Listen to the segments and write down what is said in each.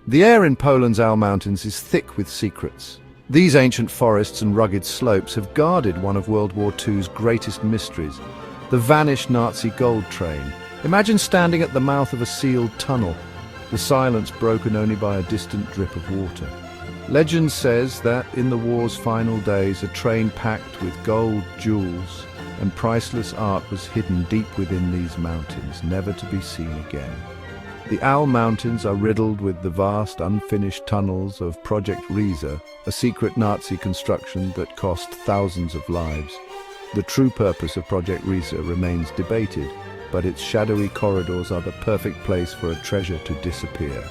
The air in Poland's Al Mountains is thick with secrets. These ancient forests and rugged slopes have guarded one of World War II's greatest mysteries, the vanished Nazi gold train. Imagine standing at the mouth of a sealed tunnel, the silence broken only by a distant drip of water. Legend says that in the war's final days, a train packed with gold, jewels, and priceless art was hidden deep within these mountains, never to be seen again. The Al Mountains are riddled with the vast, unfinished tunnels of Project WWII, a secret Nazi construction that cost thousands of lives. The true purpose of Project WWII remains debated, but its shadowy corridors are the perfect place for a treasure to disappear.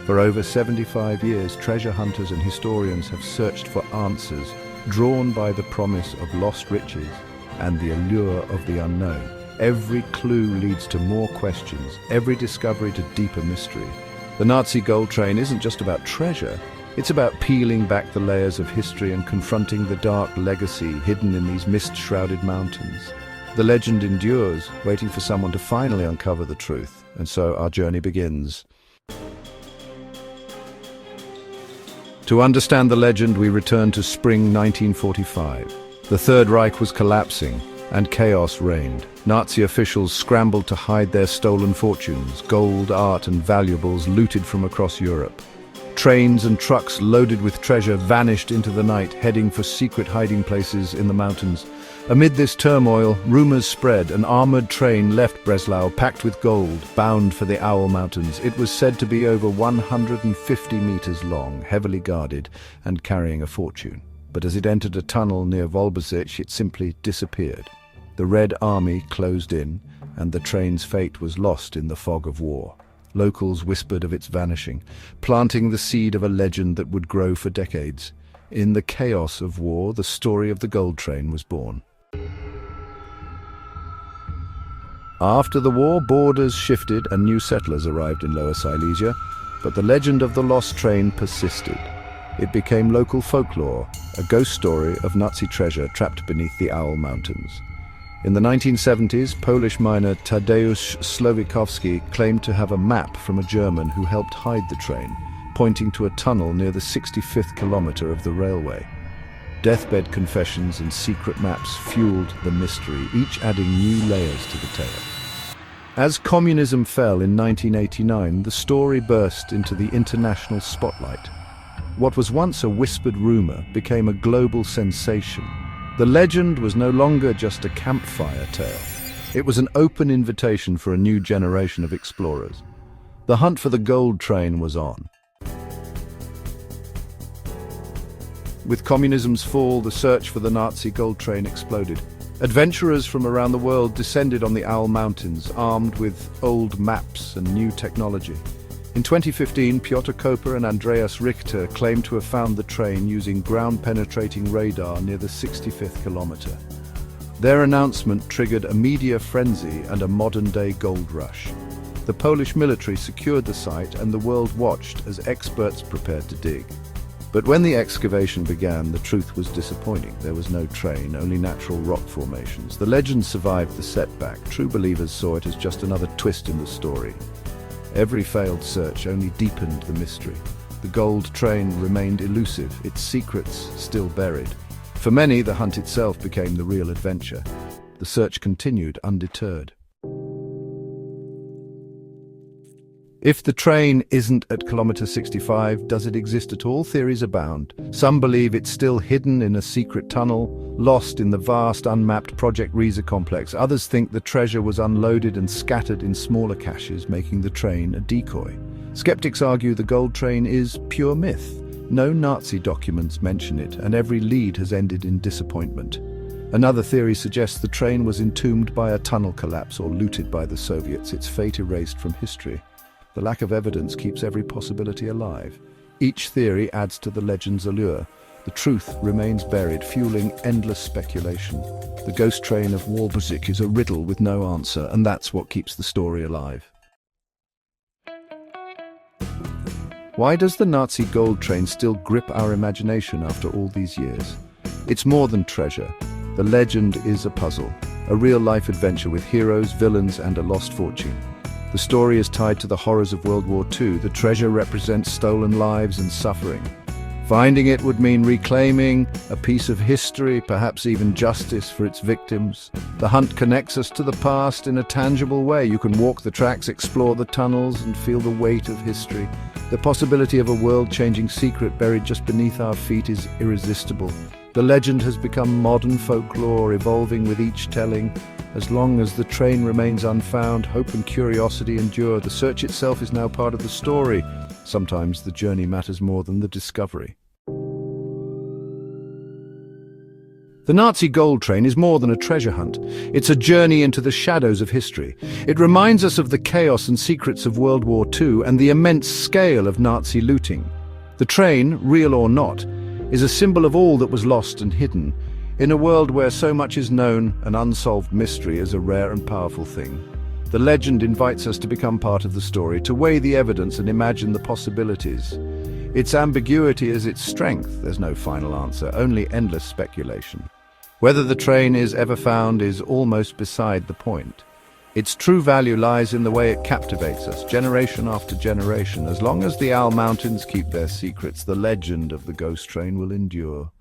For over 75 years, treasure hunters and historians have searched for answers, drawn by the promise of lost riches and the allure of the unknown. Every clue leads to more questions, every discovery to deeper mystery. The Nazi gold train isn't just about treasure, it's about peeling back the layers of history and confronting the dark legacy hidden in these mist-shrouded mountains. The legend endures, waiting for someone to finally uncover the truth, and so our journey begins. To understand the legend, we return to spring 1945. The Third Reich was collapsing, and chaos reigned. Nazi officials scrambled to hide their stolen fortunes, gold, art, and valuables looted from across Europe. Trains and trucks loaded with treasure vanished into the night, heading for secret hiding places in the mountains. Amid this turmoil, rumors spread. An armored train left Breslau packed with gold, bound for the Owl Mountains. It was said to be over 150 meters long, heavily guarded, and carrying a fortune. But as it entered a tunnel near Wolbosich, it simply disappeared. The Red Army closed in, and the train's fate was lost in the fog of war. Locals whispered of its vanishing, planting the seed of a legend that would grow for decades. In the chaos of war, the story of the gold train was born. After the war, borders shifted and new settlers arrived in Lower Silesia, but the legend of the lost train persisted. It became local folklore, a ghost story of Nazi treasure trapped beneath the Owl Mountains. In the 1970s, Polish miner Tadeusz Slowikowski claimed to have a map from a German who helped hide the train, pointing to a tunnel near the 65th kilometer of the railway. Deathbed confessions and secret maps fueled the mystery, each adding new layers to the tale. As communism fell in 1989, the story burst into the international spotlight. What was once a whispered rumor became a global sensation. The legend was no longer just a campfire tale. It was an open invitation for a new generation of explorers. The hunt for the gold train was on. With communism's fall, the search for the Nazi gold train exploded. Adventurers from around the world descended on the Owl Mountains, armed with old maps and new technology. In 2015, Piotr Koper and Andreas Richter claimed to have found the train using ground-penetrating radar near the 65th kilometer. Their announcement triggered a media frenzy and a modern-day gold rush. The Polish military secured the site and the world watched as experts prepared to dig. But when the excavation began, the truth was disappointing. There was no train, only natural rock formations. The legend survived the setback. True believers saw it as just another twist in the story. Every failed search only deepened the mystery. The gold train remained elusive, its secrets still buried. For many, the hunt itself became the real adventure. The search continued undeterred. If the train isn't at kilometer 65, does it exist at all? Theories abound. Some believe it's still hidden in a secret tunnel, lost in the vast unmapped Project WWII complex. Others think the treasure was unloaded and scattered in smaller caches, making the train a decoy. Skeptics argue the gold train is pure myth. No Nazi documents mention it, and every lead has ended in disappointment. Another theory suggests the train was entombed by a tunnel collapse or looted by the Soviets, its fate erased from history. The lack of evidence keeps every possibility alive. Each theory adds to the legend's allure. The truth remains buried, fueling endless speculation. The ghost train of Wolbosich is a riddle with no answer, and that's what keeps the story alive. Why does the Nazi gold train still grip our imagination after all these years? It's more than treasure. The legend is a puzzle, a real-life adventure with heroes, villains, and a lost fortune. The story is tied to the horrors of World War II. The treasure represents stolen lives and suffering. Finding it would mean reclaiming a piece of history, perhaps even justice for its victims. The hunt connects us to the past in a tangible way. You can walk the tracks, explore the tunnels, and feel the weight of history. The possibility of a world-changing secret buried just beneath our feet is irresistible. The legend has become modern folklore, evolving with each telling. As long as the train remains unfound, hope and curiosity endure. The search itself is now part of the story. Sometimes the journey matters more than the discovery. The Nazi gold train is more than a treasure hunt. It's a journey into the shadows of history. It reminds us of the chaos and secrets of World War II and the immense scale of Nazi looting. The train, real or not, is a symbol of all that was lost and hidden. In a world where so much is known, an unsolved mystery is a rare and powerful thing. The legend invites us to become part of the story, to weigh the evidence and imagine the possibilities. Its ambiguity is its strength. There's no final answer, only endless speculation. Whether the train is ever found is almost beside the point. Its true value lies in the way it captivates us, generation after generation. As long as the Owl Mountains keep their secrets, the legend of the ghost train will endure.